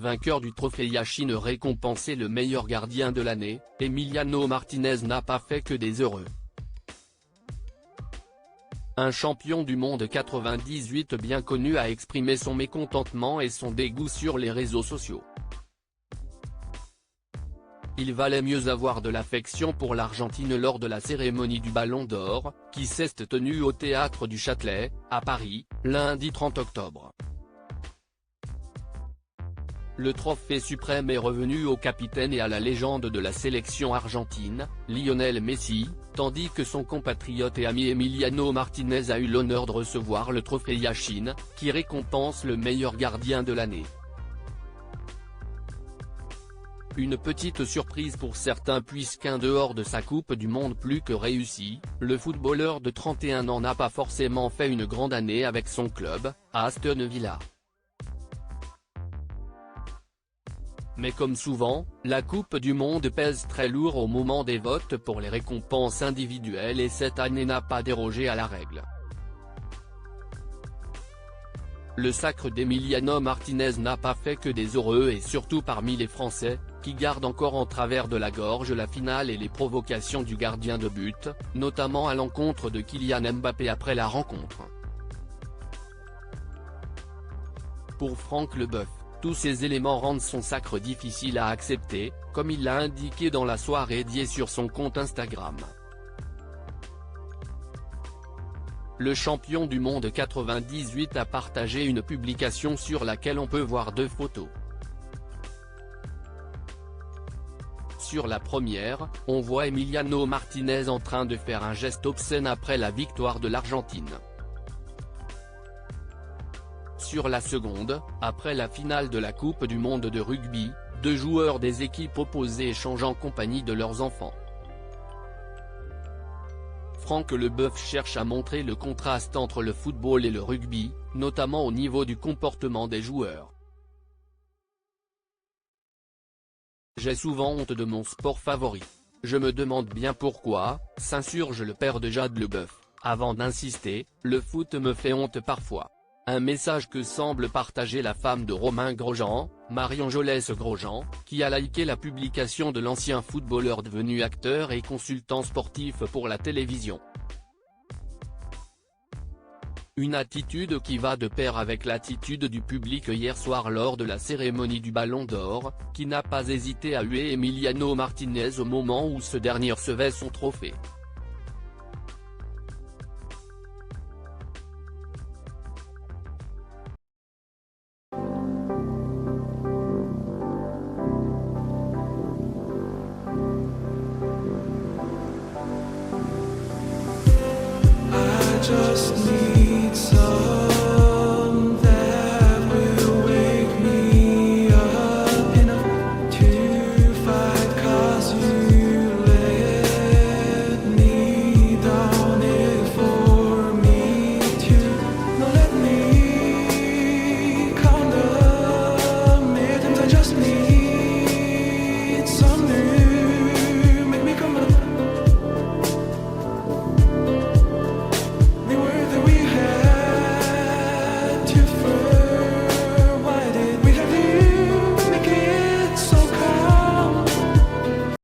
vainqueur du trophée Yachine récompensé le meilleur gardien de l'année, Emiliano Martinez n'a pas fait que des heureux. Un champion du monde 98 bien connu a exprimé son mécontentement et son dégoût sur les réseaux sociaux. Il valait mieux avoir de l'affection pour l'Argentine lors de la cérémonie du Ballon d'Or, qui s'est tenue au Théâtre du Châtelet, à Paris, lundi 30 octobre. Le trophée suprême est revenu au capitaine et à la légende de la sélection argentine, Lionel Messi, tandis que son compatriote et ami Emiliano Martinez a eu l'honneur de recevoir le trophée Yachine, qui récompense le meilleur gardien de l'année. Une petite surprise pour certains puisqu'en dehors de sa Coupe du Monde plus que réussie, le footballeur de 31 ans n'a pas forcément fait une grande année avec son club, à Aston Villa. Mais comme souvent, la Coupe du Monde pèse très lourd au moment des votes pour les récompenses individuelles et cette année n'a pas dérogé à la règle. Le sacre d'Emiliano Martinez n'a pas fait que des heureux et surtout parmi les Français, qui gardent encore en travers de la gorge la finale et les provocations du gardien de but, notamment à l'encontre de Kylian Mbappé après la rencontre. Pour Franck Leboeuf, tous ces éléments rendent son sacre difficile à accepter, comme il l'a indiqué dans la soirée dédiée sur son compte Instagram. Le champion du monde 98 a partagé une publication sur laquelle on peut voir deux photos. Sur la première, on voit Emiliano Martinez en train de faire un geste obscène après la victoire de l'Argentine. Sur la seconde, après la finale de la Coupe du Monde de rugby, deux joueurs des équipes opposées échangent en compagnie de leurs enfants. Franck Leboeuf cherche à montrer le contraste entre le football et le rugby, notamment au niveau du comportement des joueurs. J'ai souvent honte de mon sport favori. Je me demande bien pourquoi, s'insurge le père de Jade Leboeuf, avant d'insister, le foot me fait honte parfois. Un message que semble partager la femme de Romain Grosjean, Marion Jolès Grosjean, qui a liké la publication de l'ancien footballeur devenu acteur et consultant sportif pour la télévision. Une attitude qui va de pair avec l'attitude du public hier soir lors de la cérémonie du Ballon d'Or, qui n'a pas hésité à huer Emiliano Martinez au moment où ce dernier recevait son trophée. Just